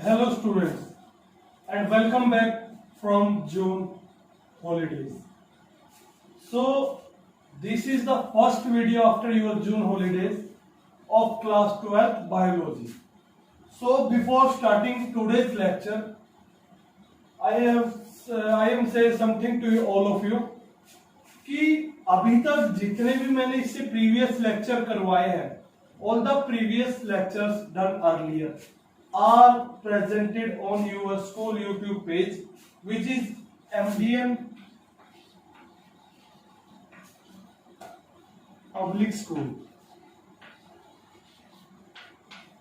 Hello students and welcome back from June holidays. So this is the first video after your June holidays of class 12 biology. So before starting today's lecture, I am say something to you, all of you कि अभी तक जितने भी मैंने इससे previous lecture करवाए हैं, all the previous lectures done earlier are presented on your school YouTube page, which is MDN Public School.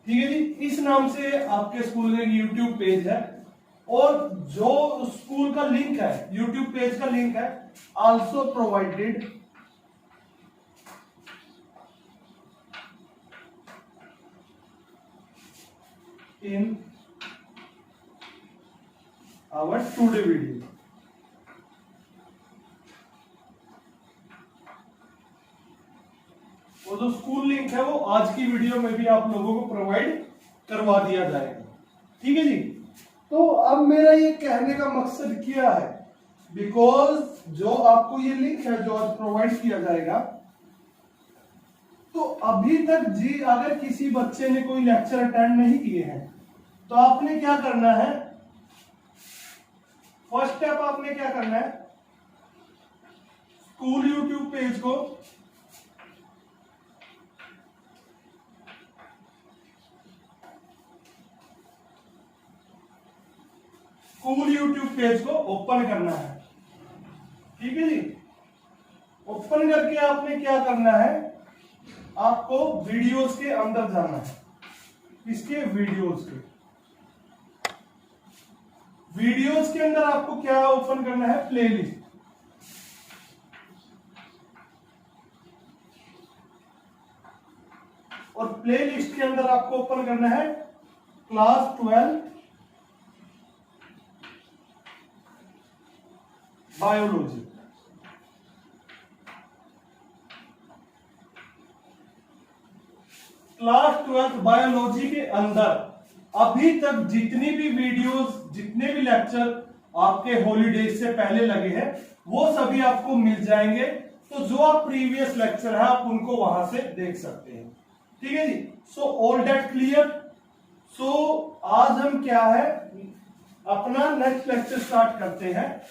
ठीक है जी, इस नाम से आपके स्कूल का YouTube पेज है और जो स्कूल का लिंक है, YouTube पेज का लिंक है, also provided in our today video. वो जो स्कूल लिंक है वो आज की वीडियो में भी आप लोगों को प्रोवाइड करवा दिया जाएगा. ठीक है जी. तो अब मेरा ये कहने का मकसद क्या है, बिकॉज जो आपको ये लिंक है जो आज प्रोवाइड किया जाएगा, तो अभी तक जी अगर किसी बच्चे ने कोई लेक्चर अटेंड नहीं किए हैं तो आपने क्या करना है, फर्स्ट स्टेप आपने क्या करना है, स्कूल यूट्यूब पेज को ओपन करना है. ठीक है जी. ओपन करके आपने क्या करना है, आपको वीडियोस के अंदर जाना है. इसके वीडियोस के अंदर आपको क्या ओपन करना है, प्लेलिस्ट. और प्लेलिस्ट के अंदर आपको ओपन करना है क्लास 12 बायोलॉजी. क्लास 12 बायोलॉजी के अंदर अभी तक जितनी भी वीडियोस, जितने भी लेक्चर आपके हॉलीडेज से पहले लगे हैं वो सभी आपको मिल जाएंगे. तो जो आप प्रीवियस लेक्चर है आप उनको वहां से देख सकते हैं. ठीक है जी. So all that clear. So आज हम क्या है, अपना नेक्स्ट लेक्चर स्टार्ट करते हैं.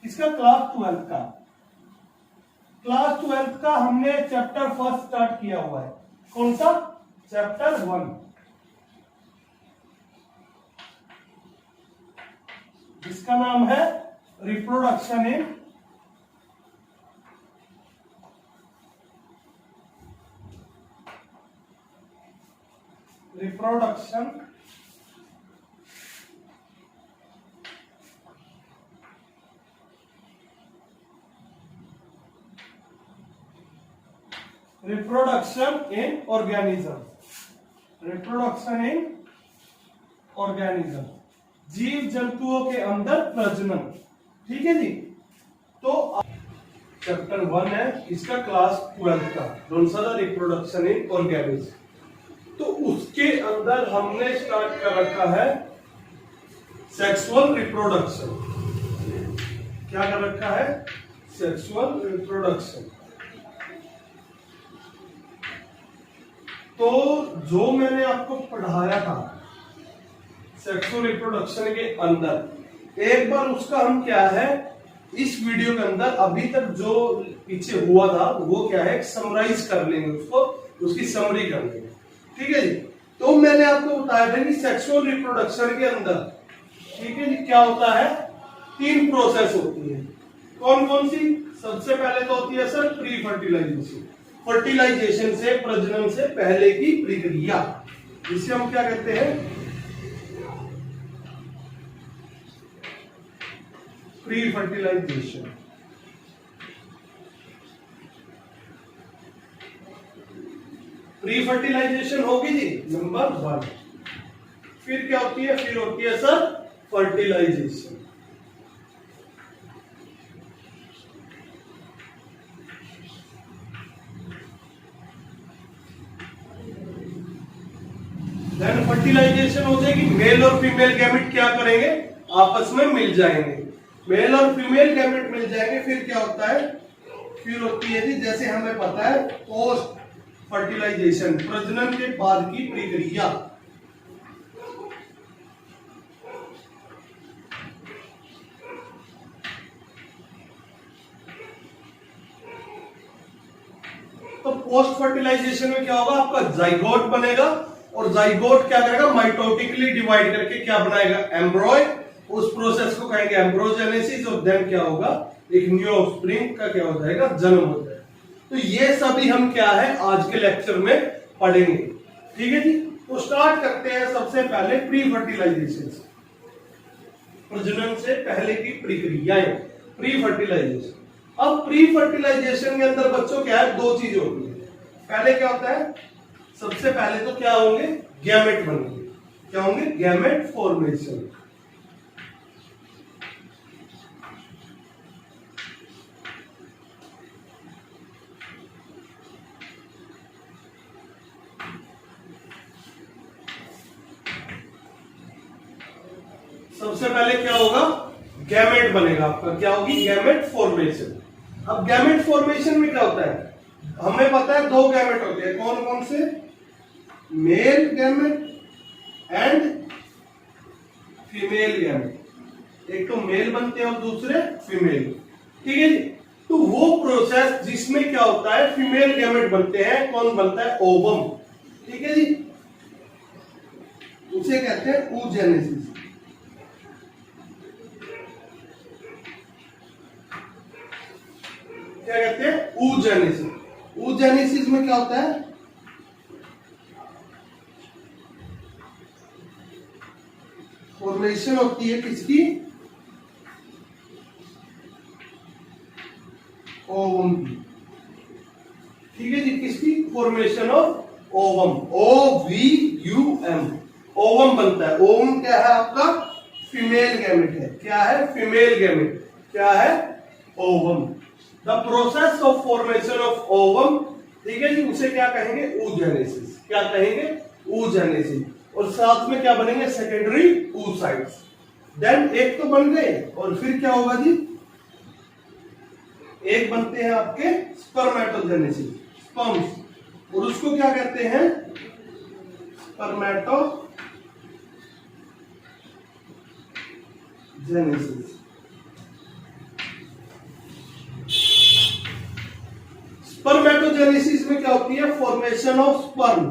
इसका क्लास 12 का हमने चैप्टर फर्स्ट स्टार्ट किया हुआ है. कौन सा? चैप्टर 1, जिसका नाम है रिप्रोडक्शन इन ऑर्गेनिज्म. जीव जंतुओं के अंदर प्रजनन. ठीक है जी. तो चैप्टर 1 है, इसका क्लास 12 का कौन सा था, रिप्रोडक्शन इन ऑर्गेनिज्म. तो उसके अंदर हमने स्टार्ट कर रखा है सेक्सुअल रिप्रोडक्शन. क्या कर रखा है, सेक्सुअल रिप्रोडक्शन. तो जो मैंने आपको पढ़ाया था सेक्सुअल रिप्रोडक्शन के अंदर, एक बार उसका हम क्या है इस वीडियो के अंदर अभी तक जो पीछे हुआ था वो क्या है समराइज कर लेंगे, उसको उसकी समरी कर लेंगे. ठीक है जी. तो मैंने आपको बताया था कि सेक्सुअल रिप्रोडक्शन के अंदर, ठीक है जी, क्या होता है, 3 प्रोसेस होती है. कौन कौन सी? सबसे पहले तो होती है सर प्री फर्टिलाइजेशन. फर्टिलाइजेशन से, प्रजनन से पहले की प्रक्रिया, जिसे हम क्या कहते हैं, प्री फर्टिलाइजेशन. प्री फर्टिलाइजेशन होगी जी नंबर 1. फिर क्या होती है, फिर होती है सर फर्टिलाइजेशन. देन फर्टिलाइजेशन हो जाएगी, मेल और फीमेल गैमेट क्या करेंगे, आपस में मिल जाएंगे, मेल और फीमेल गैमेट मिल जाएंगे। फिर क्या होता है, फिर होती है जी, जैसे हमें पता है पोस्ट फर्टिलाइजेशन, प्रजनन के बाद की प्रक्रिया। तो पोस्ट फर्टिलाइजेशन में क्या होगा, आपका जाइगोट बनेगा और जाइगोट क्या करेगा, माइटोटिकली डिवाइड करके क्या बनाएगा, एम्ब्रॉय। उस प्रोसेस को कहेंगे एम्ब्रोजेनेसिस और देन क्या होगा, एक न्यू ऑफस्प्रिंग का क्या हो जाएगा, जन्म हो जाएगा। तो ये सभी हम क्या है आज के लेक्चर में पढ़ेंगे। ठीक है जी, तो स्टार्ट करते हैं सबसे पहले प्री फर्टिलाइजेशन से, प्रजनन से पहले की प्रक्रियाएं, प्री फर्टिलाइजेशन। अब प्री फर्टिलाइजेशन के अंदर बच्चों क्या है, दो चीज होती है। पहले क्या होता है, सबसे पहले तो क्या होंगे, गैमेट बनेंगे। क्या होंगे, गैमेट फॉर्मेशन। सबसे पहले क्या होगा, गैमेट बनेगा आपका, क्या होगी, गैमेट फॉर्मेशन। अब गैमेट फॉर्मेशन में क्या होता है, हमें पता है दो गैमेट होते हैं, कौन कौन से, male gamete and female gamete. एक तो मेल बनते हैं और दूसरे फीमेल। ठीक है जी, तो वो प्रोसेस जिसमें क्या होता है, फीमेल गैमेट बनते हैं, कौन बनता है, ओवम। ठीक है जी, उसे कहते हैं oogenesis। क्या कहते हैं, oogenesis। oogenesis में क्या होता है, फॉर्मेशन होती है किसकी, ओवम की। ठीक है जी, किसकी, formation of ovum, OVUM, ovum बनता है। ओवम क्या है आपका, फीमेल गैमेट है। क्या है, फीमेल गैमेट। क्या है, ovum. The process of formation of ovum, ठीक है जी, उसे क्या कहेंगे, oogenesis। क्या कहेंगे, oogenesis। और साथ में क्या बनेंगे, सेकेंडरी oocytes। देन एक तो बन गए और फिर क्या होगा जी, एक बनते हैं आपके स्पर्मेटोजेनेसिस, स्पर्म्स, और उसको क्या कहते हैं, स्पर्मेटोजेनेसिस। स्पर्मेटोजेनेसिस में क्या होती है, formation of sperm.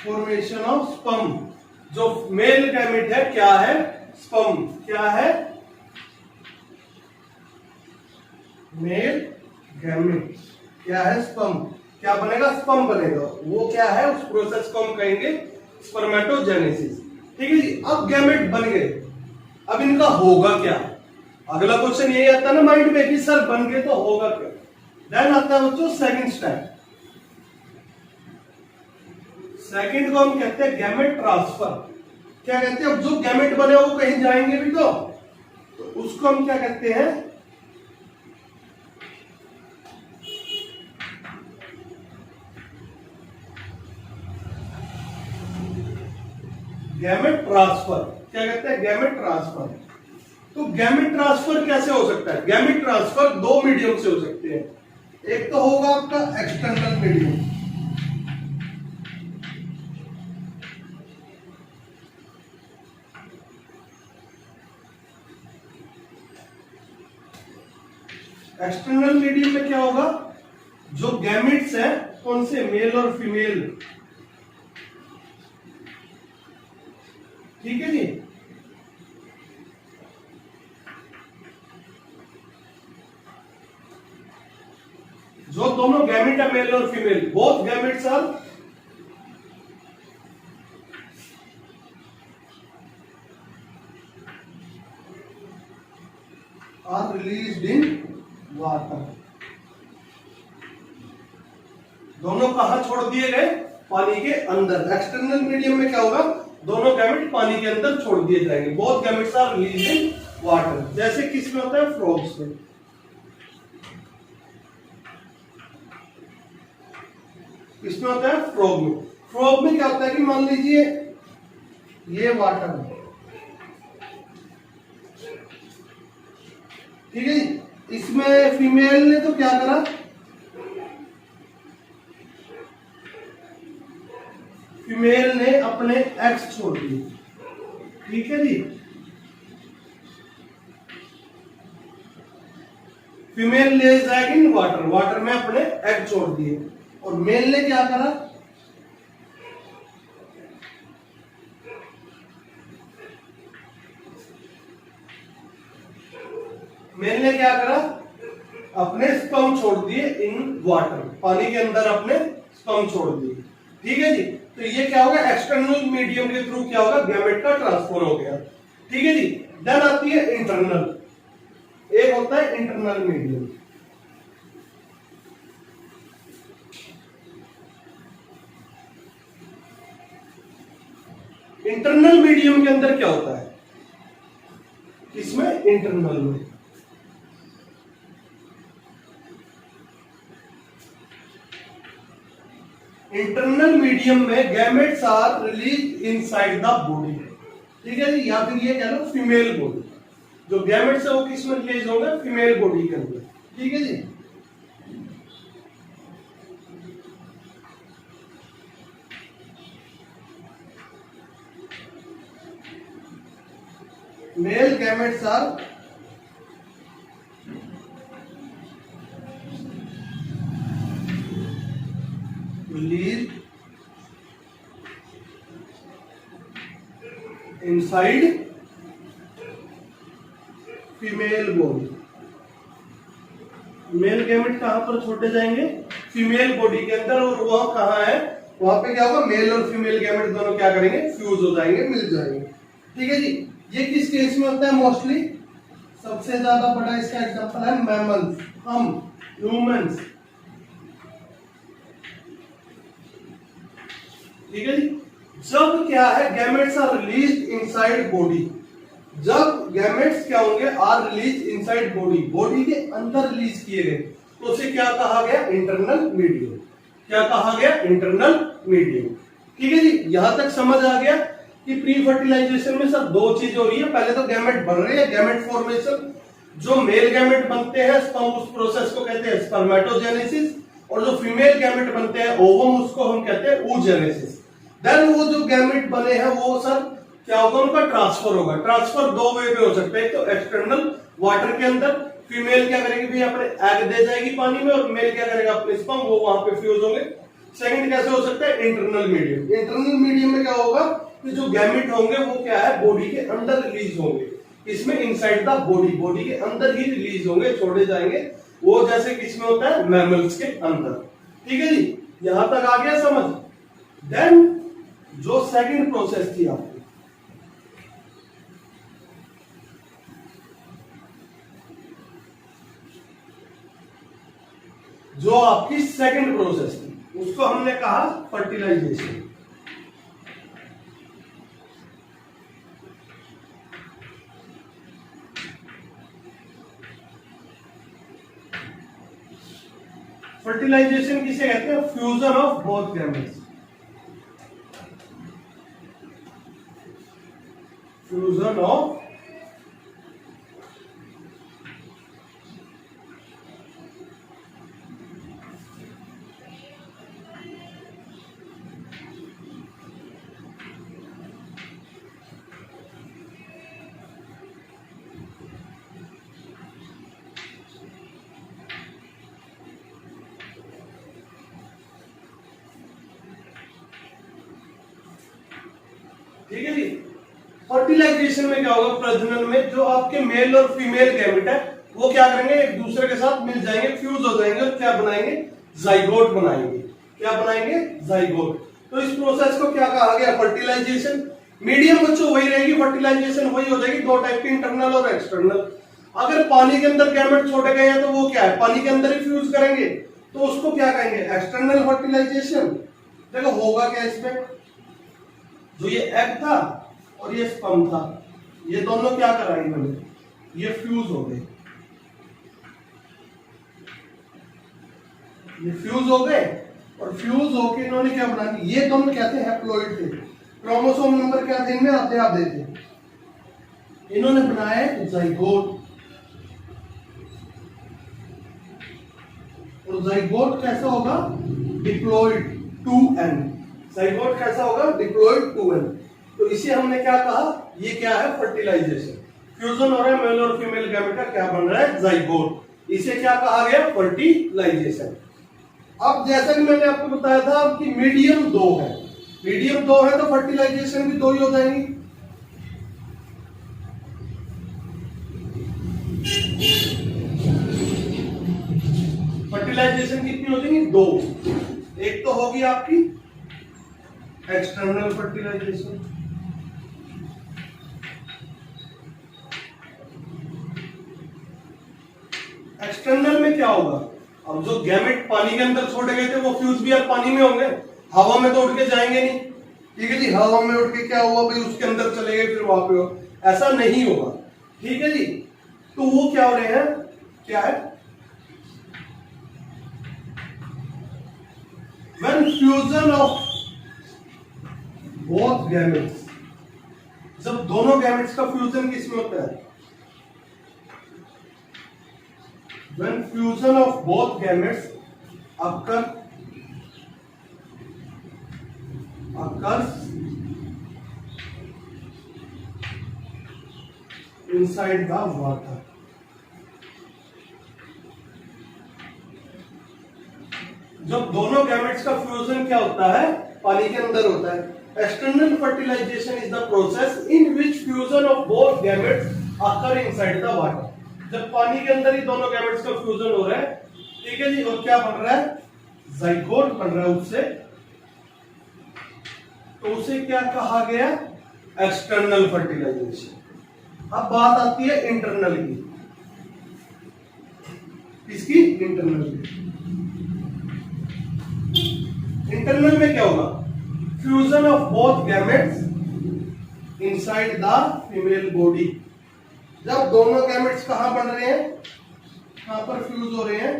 Formation of sperm, जो मेल गैमेट है क्या है, स्पर्म। क्या है, मेल गैमेट। क्या है, स्पर्म। क्या बनेगा, स्पर्म बनेगा। वो क्या है, उस प्रोसेस को हम कहेंगे स्पर्मेटोजेनेसिस। ठीक है जी, अब गैमेट बन गए, अब इनका होगा क्या, अगला क्वेश्चन यही आता है ना माइंड में कि सर बन गए तो होगा क्या। देन आता है बच्चों सेकंड स्टेप। सेकंड को हम कहते हैं गैमेट ट्रांसफर। क्या कहते हैं, अब जो गैमेट बने वो कहीं जाएंगे भी तो उसको हम क्या कहते हैं, गैमेट ट्रांसफर। क्या कहते हैं, गैमेट ट्रांसफर। तो गैमेट ट्रांसफर कैसे हो सकता है, गैमेट ट्रांसफर दो मीडियम से हो सकते हैं। एक तो होगा आपका एक्सटर्नल मीडियम, एक्सटर्नल मीडियम में क्या होगा, जो गैमेट्स हैं कौन से, मेल और फीमेल। ठीक है जी, जो दोनों गैमेट है मेल और female, both gametes are released in water. दोनों कहां छोड़ दिए गए, पानी के अंदर। एक्सटर्नल मीडियम में क्या होगा, दोनों गैमेट पानी के अंदर छोड़ दिए जाएंगे। Both gametes are released in water. जैसे किसमें होता है, फ्रॉग्स में। इसमें होता है फ्रॉग में। फ्रॉग में क्या होता है कि मान लीजिए ये वाटर है, ठीक है जी। इसमें फीमेल ने तो क्या करा, फीमेल ने अपने एग्स छोड़ दिए, ठीक है जी। Female lays egg in water, water में अपने एग छोड़ दिए। और मेल ने क्या करा, मेल ने क्या करा, अपने स्पर्म छोड़ दिए इन वाटर, पानी के अंदर अपने स्पर्म छोड़ दिए, ठीक है जी। तो ये क्या होगा, एक्सटर्नल मीडियम के थ्रू क्या होगा, गैमेट का ट्रांसफर हो गया, ठीक है जी। देन आती है इंटरनल, एक होता है इंटरनल मीडियम। इंटरनल मीडियम के अंदर क्या होता है, इसमें इंटरनल में इंटरनल मीडियम में gametes are release inside the body, ठीक है जी। या फिर ये कह लो फीमेल बॉडी, जो गैमेट्स है वो किस में रिलीज होंगे, फीमेल बॉडी के अंदर, ठीक है जी। Male gametes are released inside female body. Male gamete कहां पर छोड़े जाएंगे, फीमेल बॉडी के अंदर। और वह कहां है, वहां पे क्या होगा, मेल और फीमेल गैमेट दोनों क्या करेंगे, फ्यूज हो जाएंगे, मिल जाएंगे, ठीक है जी। ये किस केस में होता है, मोस्टली सबसे ज्यादा बड़ा इसका एग्जांपल है मैमल्स, हम ह्यूमंस, ठीक है जी। जब क्या है, gametes are released inside body, जब गैमेट्स क्या होंगे, are release inside body, body के अंदर रिलीज किए गए, तो उसे क्या कहा गया, इंटरनल मीडियम। क्या कहा गया, इंटरनल मीडियम, ठीक है जी। यहां तक समझ आ गया कि प्री फर्टिलाइजेशन में सब दो चीज हो रही है। पहले तो गैमेट बन रहे हैं, गैमेट फॉर्मेशन, जो मेल गैमेट बनते हैं स्पर्म, उस प्रोसेस को कहते हैं स्पर्मेटोजेनेसिस, और जो फीमेल गैमेट बनते हैं ओवम, उसको हम कहते हैं oogenesis। देन वो जो गैमेट बने हैं वो सर क्या होगा, उनका ट्रांसफर होगा। ट्रांसफर दो वे में हो सकता है, तो एक्सटर्नल वाटर के अंदर फीमेल क्या करेगी भाई, अपने एग दे जाएगी पानी में, और मेल क्या करेगा, अपने स्पर्म, वो वहां पे फ्यूज होंगे। सेकंड कैसे हो सकता है, इंटरनल मीडियम। इंटरनल मीडियम में क्या होगा कि जो गैमेट होंगे वो क्या है, बॉडी के अंदर रिलीज होंगे, इसमें इनसाइड द बॉडी, बॉडी के अंदर ही रिलीज होंगे, छोड़े जाएंगे। वो जैसे किसमें होता है, मैमल्स के अंदर, ठीक है जी। यहां तक आ गया समझ। देन जो सेकंड प्रोसेस थी आपकी, जो आपकी सेकंड प्रोसेस थी, उसको हमने कहा फर्टिलाइजेशन। फर्टिलाइजेशन किसे कहते हैं, fusion of both gametes, fusion of ठीक है जी। फर्टिलाइजेशन में क्या होगा, प्रजनन में जो आपके मेल और फीमेल गैमेट है वो क्या करेंगे, एक दूसरे के साथ मिल जाएंगे, फ्यूज हो जाएंगे, और क्या बनाएंगे, जाइगोट बनाएंगे। क्या बनाएंगे, जाइगोट। तो इस प्रोसेस को क्या कहा गया, फर्टिलाइजेशन। मीडियम बच्चों वही रहेगी, फर्टिलाइजेशन वही हो जाएगी, दो टाइप की, इंटरनल और एक्सटर्नल। अगर पानी के अंदर गैमेट छोड़े गए हैं तो वो क्या है, पानी के अंदर ही फ्यूज करेंगे, तो उसको क्या कहेंगे, एक्सटर्नल फर्टिलाइजेशन। देखो होगा क्या इसमें, जो ये एग था और ये स्पर्म था, ये दोनों क्या करा इन्होंने, ये फ्यूज हो गए, ये फ्यूज हो गए और फ्यूज होके इन्होंने क्या बना दी, ये दोनों क्या थे, हैप्लॉइड थे। क्रोमोसोम नंबर क्या थे इनमें, आधे थे। इन्होंने बनाया जाइगोट, और जाइगोट कैसा होगा, डिप्लॉइड 2n। जाइगोट कैसा होगा, डिप्लॉइड 2n। तो इसे हमने क्या कहा, ये क्या है, फर्टिलाइजेशन। फ्यूजन हो रहा है मेल और फीमेल गैमेट का, क्या बन रहा है, जाइगोट। इसे क्या कहा गया, फर्टिलाइजेशन। अब जैसा कि मैंने आपको बताया था कि मीडियम 2 है, मीडियम 2 है तो फर्टिलाइजेशन भी 2 ही हो जाएंगी। फर्टिलाइजेशन कितनी हो जाएंगी, 2। एक तो होगी आपकी एक्सटर्नल फर्टिलाइजेशन, एक्सटर्नल में क्या होगा, अब जो गैमेट पानी के अंदर छोड़े गए थे वो फ्यूज भी यार पानी में होंगे, हवा में तो उड़ के जाएंगे नहीं। ठीक है जी, हवा में उड़ के क्या हुआ भाई, उसके अंदर चले गए फिर वहां पे हो, ऐसा नहीं होगा। ठीक है जी, तो वो क्या हो रहे हैं, क्या है, when fusion of both gametes, जब दोनों गैमेट्स का फ्यूजन किसमें होता है, when fusion of both gametes occurs inside the water। जब दोनों गैमेट्स का फ्यूजन क्या होता है, पानी के अंदर होता है। External fertilisation is the process in which fusion of both gametes occur inside the water. जब पानी के अंदर ही दोनों गैमेट्स का फ्यूजन हो रहा है, ठीक है जी, और क्या बन रहा है, जाइगोट बन रहा है उससे, तो उसे क्या कहा गया, एक्सटर्नल फर्टिलाइजेशन। अब बात आती है इंटरनल की, इसकी इंटरनल की। इंटरनल में क्या होगा, fusion of both gametes inside the female body. जब दोनों गैमेट्स कहां बन रहे हैं, कहां पर फ्यूज हो रहे हैं,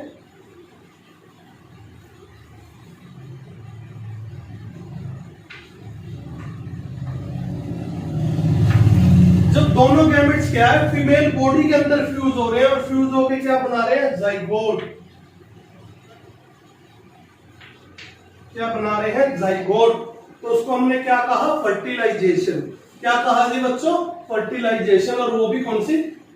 जब दोनों गैमेट्स क्या है, फीमेल बॉडी के अंदर फ्यूज हो रहे हैं, और फ्यूज होकर क्या बना रहे हैं, जाइगोट। क्या बना रहे हैं, जाइगोट। तो उसको हमने क्या कहा, फर्टिलाइजेशन। क्या कहा जी बच्चों, फर्टिलाइजेशन, और वो भी कौन सी,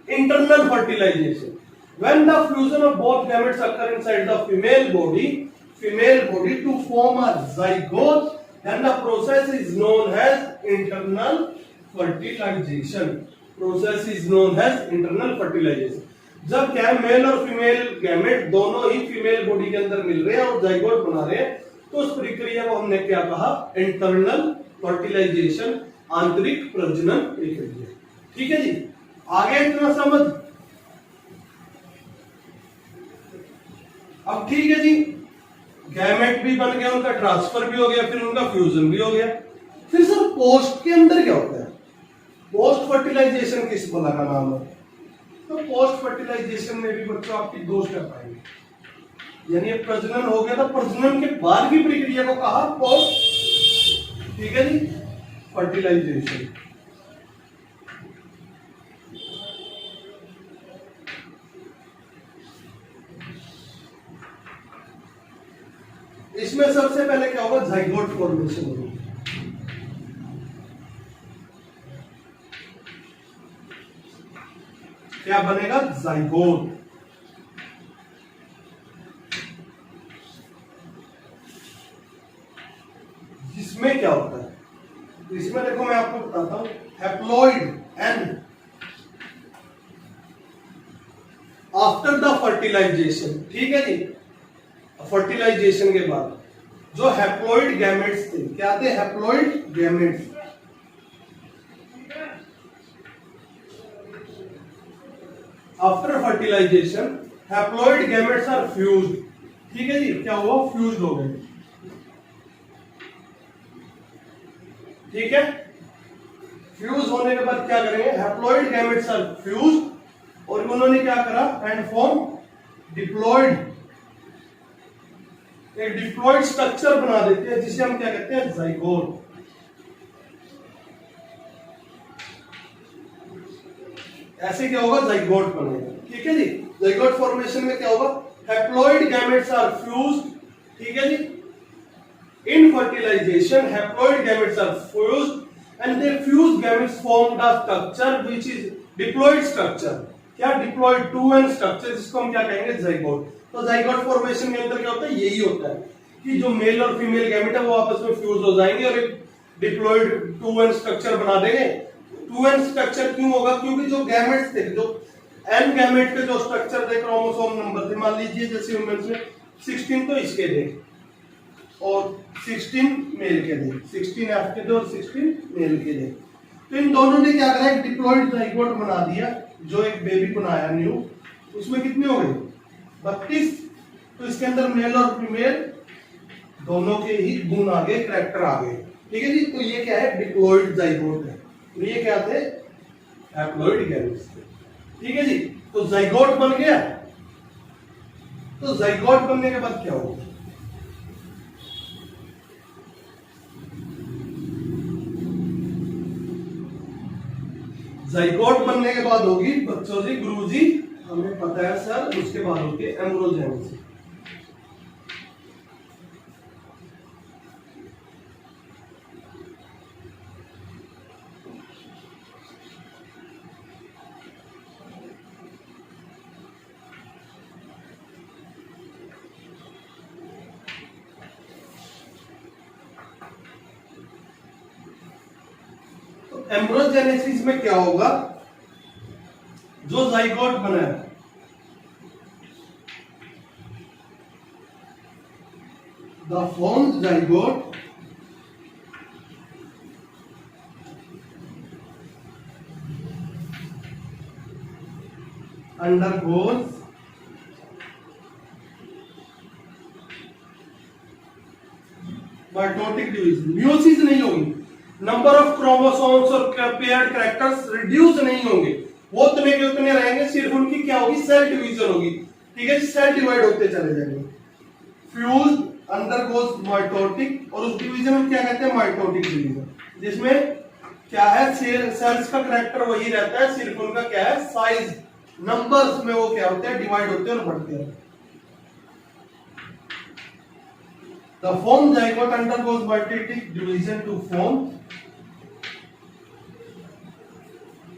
internal fertilization. When the fusion of both gametes occur inside the female body to form a zygote, then the process is known as internal fertilization। Process is known as internal fertilization. जब क्या है, male और female gamete दोनों ही female body के अंदर मिल रहे हैं और जाइगोट बना रहे हैं, तो उस प्रक्रिया को हमने क्या कहा, इंटरनल फर्टिलाइजेशन, आंतरिक प्रजनन प्रक्रिया। ठीक है जी, आगे इतना समझ। अब ठीक है जी, गैमेट भी बन गया, उनका ट्रांसफर भी हो गया, फिर उनका फ्यूजन भी हो गया। फिर सर पोस्ट के अंदर क्या होता है, पोस्ट फर्टिलाइजेशन किस बोला का नाम है, तो पोस्ट फर्टिलाइजेशन में भी बच्चों आपकी 2 स्टेप आएंगे। यानी प्रजनन हो गया, तो प्रजनन के बाद की प्रक्रिया को कहा पोस्ट, ठीक है जी, फर्टिलाइजेशन। इसमें सबसे पहले क्या होगा, जाइगोट फॉर्मेशन होगी। क्या बनेगा, जाइगोट। जिसमें क्या होता है, इसमें देखो मैं आपको बताता हूं, haploid n after the fertilisation. ठीक है जी, फर्टिलाइजेशन के बाद जो हैप्लॉइड गैमेट्स थे, क्या थे, haploid gametes. After fertilisation haploid gametes are fused. ठीक है जी, क्या हुआ, फ्यूज्ड हो गए। ठीक है। फ्यूज होने के बाद क्या करेंगे, हैप्लॉइड गैमेट्स आर फ्यूज, और उन्होंने क्या करा, एंड फॉर्म डिप्लॉइड, एक डिप्लॉइड स्ट्रक्चर बना देते हैं जिसे हम क्या कहते हैं, जाइगोट। ऐसे क्या होगा, जाइगोट बनेगा। ठीक है जी। जाइगोट फॉर्मेशन में क्या होगा, हैप्लॉइड गैमेट्स आर फ्यूज। ठीक है जी। In fertilization haploid gametes are fuse and they fuse gametes formed a structure which is diploid structure। क्या, डिप्लॉइड 2n स्ट्रक्चर, जिसको हम क्या कहेंगे, जाइगोट। तो जाइगोट फॉर्मेशन के अंदर क्या होता है, यही होता है कि जो मेल और फीमेल गैमेट है वो आपस में फ्यूज हो जाएंगे और एक डिप्लॉइड 2n स्ट्रक्चर बना देंगे। 2n स्ट्रक्चर क्यों होगा, क्योंकि जो गैमेट्स थे, जो n गैमेट के जो स्ट्रक्चर थे, क्रोमोसोम नंबर थे, मान लीजिए जैसे ह्यूमंस में 16 तो इसके थे और 16 मेल के थे, 16 एफ के थे और 16 मेल के थे। तो इन दोनों ने क्या करा, एक डिप्लॉइड जाइगोट बना दिया, जो एक बेबी बनाया न्यू। उसमें कितने हो गए, 32। तो इसके अंदर मेल और फीमेल दोनों के ही गुण आ गए, कैरेक्टर आ गए। ठीक है जी। तो ये क्या है, डिप्लॉइड जाइगोट है। तो ये क्या थे, हैप्लॉइड गैमेट्स थे। ठीक है जी। तो जाइगोट बन गया। तो जाइगोट बनने के बाद क्या होगा, जाइगोट बनने के बाद होगी बच्चों जी, गुरुजी हमें पता है सर, उसके बाद होगी एम्ब्रोजेनेसिस। एम्ब्रोजेनेसिस में क्या होगा, जो जाइगोट बना है, the formed zygote undergoes mitotic division. Meiosis नहीं होगी, नंबर ऑफ क्रोमोसोम्स और पेयर्ड कैरेक्टर्स रिड्यूस नहीं होंगे, वो उतने के उतने रहेंगे, सिर्फ उनकी क्या होगी, सेल डिवीजन होगी। ठीक है, सेल डिवाइड होते चले जाएंगे। फ्यूज अंडरगोज माइटोटिक, और उस डिवीजन में क्या कहते हैं, माइटोटिक डिवीजन, जिसमें क्या है, सेल्स का कैरेक्टर वही रहता है, सिर्फ उनका क्या है, साइज, नंबर्स में वो क्या होते हैं, डिवाइड होते हैं और बढ़ते हैं। The formed zygote undergoes mitotic division to form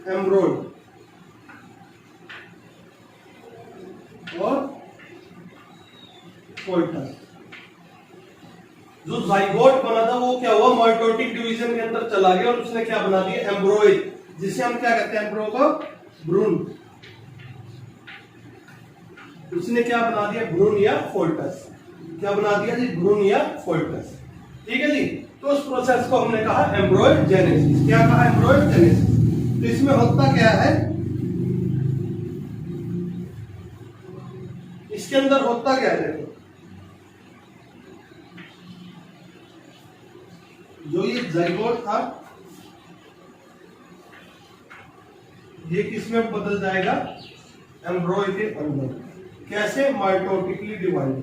एम्ब्रॉयड और कोइटस। जो जाइगोट बना था वो क्या हुआ, माइटोटिक डिवीजन के अंदर चला गया और उसने क्या बना दिया, एम्ब्रॉयड, जिसे हम क्या कहते हैं, एम्ब्रो का भ्रूण। उसने क्या बना दिया, भ्रूण या फोल्टस। क्या बना दिया जी, भ्रूण या फोल्टस। ठीक है जी। तो उस प्रोसेस को हमने कहा एम्ब्रोजेनेसिस। क्या कहा, एम्ब्रोजेनेसिस। तो इसमें होता क्या है, इसके अंदर होता क्या है, देखो, जो ये जाइगोट था ये किसमें बदल जाएगा, एम्ब्रॉय के अंदर। कैसे, माइटोटिकली डिवाइड,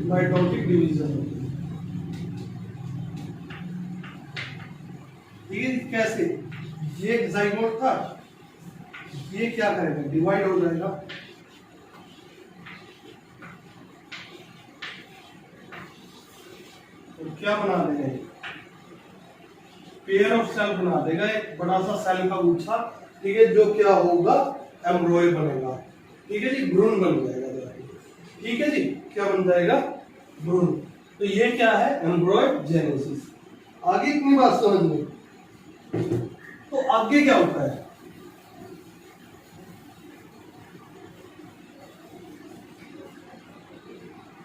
माइटोटिक डिवीजन। ठीक है, कैसे, ये जाइगोट था, ये क्या करेगा, डिवाइड हो जाएगा, और क्या बना देगा, पेयर ऑफ सेल बना देगा, एक बड़ा सा सेल का गुच्छा। ठीक है, जो क्या होगा, एम्ब्रॉय बनेगा। ठीक है जी, भ्रूण बन जाएगा। ठीक है जी, क्या बन जाएगा, भ्रूण। तो ये क्या है, एम्ब्रोजेनेसिस। आगे इतनी बात समझ में। तो आगे क्या होता है,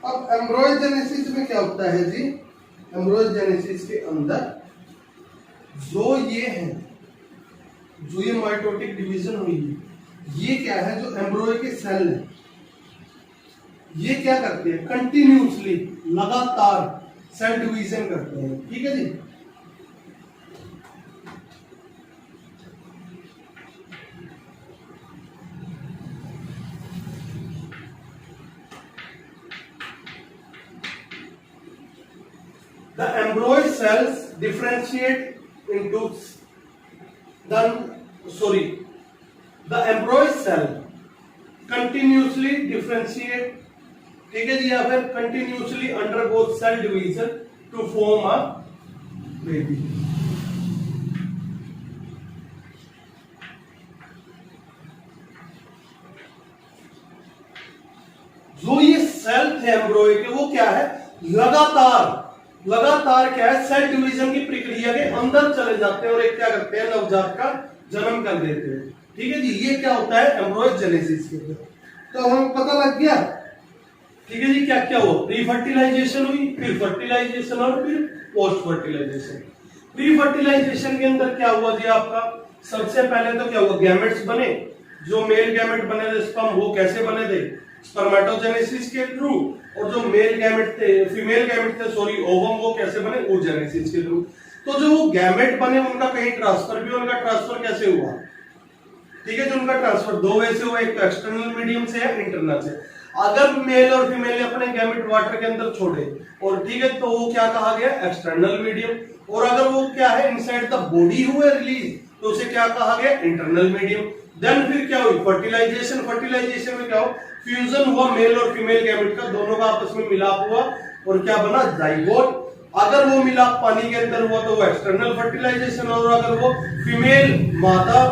अब एम्ब्रोजेनेसिस में क्या होता है जी, एम्ब्रोजेनेसिस के अंदर जो ये है, जो ये माइटोटिक डिवीजन हुई है, ये क्या है, जो एम्ब्रॉय के सेल है, ये क्या करते हैं, कंटिन्यूसली, लगातार सेल डिवीजन करते हैं। ठीक है जी। The embryonic cells differentiate into the embryonic cell continuously differentiate, ठीक है जी, या फिर continuously undergoes cell division to form a baby। जो ये सेल थे एम्ब्रॉय के, वो क्या है, लगातार क्या है, सेल डिवीजन की प्रक्रिया के अंदर चले जाते हैं और एक क्या करते हैं, नवजात का जन्म कर देते हैं। ठीक है जी, ये क्या होता है, एम्ब्रॉयोजेनेसिस के अंदर। तो हमें पता लग गया। ठीक है जी, क्या क्या हुआ, प्री फर्टिलाइजेशन हुई, फिर फर्टिलाइजेशन और फिर पोस्ट फर्टिलाइजेशन। प्री फर्टिलाइजेशन के अंदर क्या हुआ जी आपका, सबसे पहले तो क्या हुआ, गैमेट्स बने। जो मेल गैमेट बने थे स्पर्म, वो कैसे बने थे, स्पर्मेटोजेनेसिस के थ्रू। और जो मेल गैमेट थे, फीमेल गैमेट थे सॉरी, ओवम, वो कैसे बने, oogenesis के थ्रू। तो जो वो गैमेट बने उनका कहीं ट्रांसफर भी, उनका ट्रांसफर कैसे हुआ, ठीक है, जो उनका ट्रांसफर दो वे से हुआ, एक तो एक्सटर्नल मीडियम से या इंटरनल से। अगर मेल और फीमेल ने अपने गैमेट वाटर के अंदर छोड़े और ठीक है, तो वो क्या कहा गया, एक्सटर्नल मीडियम। और अगर वो क्या है, इनसाइड द बॉडी हुए रिलीज, तो उसे क्या कहा गया, इंटरनल मीडियम। देन फिर क्या हुई, फर्टिलाइजेशन। फर्टिलाइजेशन में क्या हो, फ्यूजन हुआ मेल और फीमेल गैमेट का, दोनों का आपस में मिलाप हुआ और क्या बना, जाइगोट। अगर वो मिलाप पानी के अंदर हुआ तो वो एक्सटर्नल फर्टिलाइजेशन, और अगर वो फीमेल मादा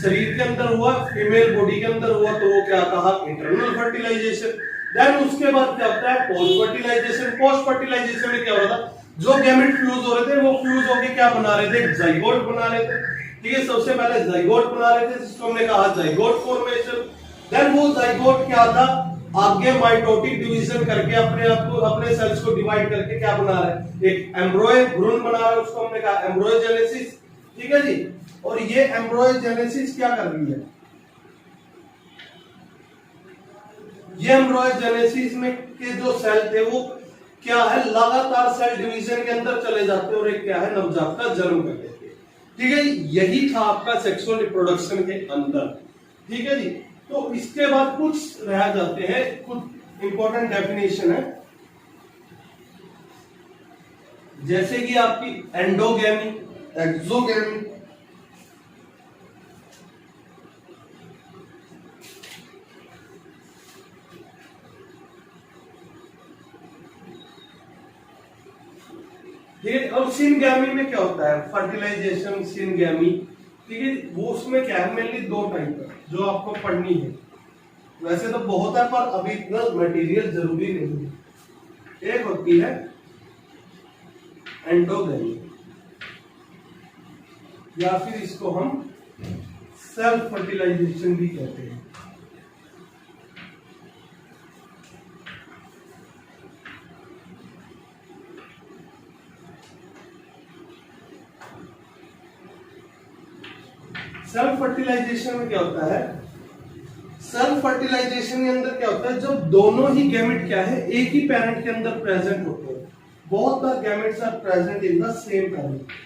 शरीर के अंदर हुआ, फीमेल बॉडी के अंदर हुआ, तो वो क्या कहा, इंटरनल फर्टिलाइजेशन। देन उसके बाद क्या होता है, पोस्ट फर्टिलाइजेशन। पोस्ट फर्टिलाइजेशन में क्या हो रहा था, जो गैमेट फ्यूज हो रहे थे वो फ्यूज होके क्या बना रहे थे, जाइगोट बना रहे थे। ठीक है, सबसे पहले जाइगोट बना रहे थे, जिसको हमने कहा जाइगोट फॉर्मेशन। देन वो जाइगोट क्या था, आगे माइटोटिक डिवीजन करके अपने सेल्स को डिवाइड करके क्या बना रहा है, एक एम्ब्रॉय भ्रूण बना रहा है, उसको हमने कहा एम्ब्रॉयोजेनेसिस। ठीक है जी। और ये एम्ब्रॉयोजेनेसिस क्या कर रही है, ये एम्ब्रॉयोजेनेसिस में के जो सेल थे वो क्या है, लगातार सेल डिवीजन के अंदर चले जाते हैं और एक क्या है, नवजात का जन्म कर देते हैं। ठीक है, यही था आपका सेक्सुअल रिप्रोडक्शन के अंदर। ठीक है जी। तो इसके बाद कुछ रह जाते हैं, कुछ इंपॉर्टेंट डेफिनेशन है, जैसे कि आपकी एंडोगैमी, एक्सोगैमी। ठीक है, और सिनगैमी में क्या होता है, फर्टिलाइजेशन, सिनगैमी। ठीक है, वो उसमें क्या है, मेनली दो टाइप है जो आपको पढ़नी है। वैसे तो बहुत है पर अभी इतना मटेरियल जरूरी नहीं है। एक होती है एंडोगैमी, या फिर इसको हम सेल्फ फर्टिलाइजेशन भी कहते हैं। सेल्फ फर्टिलाइजेशन में क्या होता है, सेल्फ फर्टिलाइजेशन के अंदर क्या होता है, जब दोनों ही गैमेट क्या है, एक ही पेरेंट के अंदर प्रेजेंट होते हैं। Both the gametes are present in the same parent.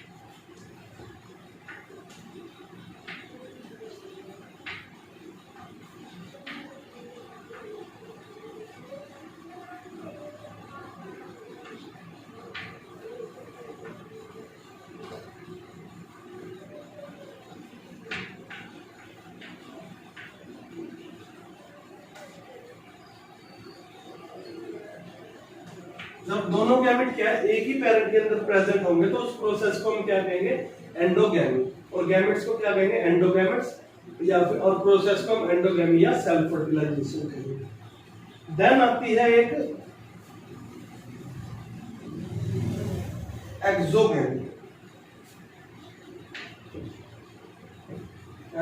जब दोनों गैमेट क्या है, एक ही पेरेंट के अंदर प्रेजेंट होंगे, तो उस प्रोसेस को हम क्या कहेंगे, एंडोगैमी। और गैमेट्स को क्या कहेंगे, एंडोगैमेट्स, या फिर और प्रोसेस को हम एंडोगैमी या सेल्फ फर्टिलाइजेशन कहेंगे। देन आती है एक एक्सोगैमी।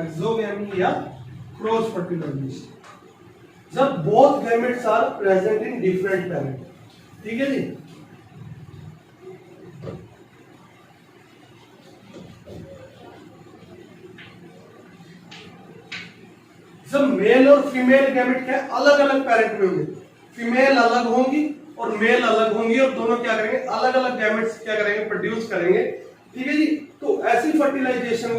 एक्सोगैमी या क्रॉस फर्टिलाइजेशन, जब both gametes are present in different parent. ठीक है जी। जब मेल और फीमेल गैमेट क्या अलग अलग पेरेंट में होंगे, फीमेल अलग होंगी और मेल अलग होंगी और दोनों क्या करेंगे, अलग अलग गैमेट्स क्या करेंगे, प्रोड्यूस करेंगे। ठीक है जी। तो ऐसी फर्टिलाइजेशन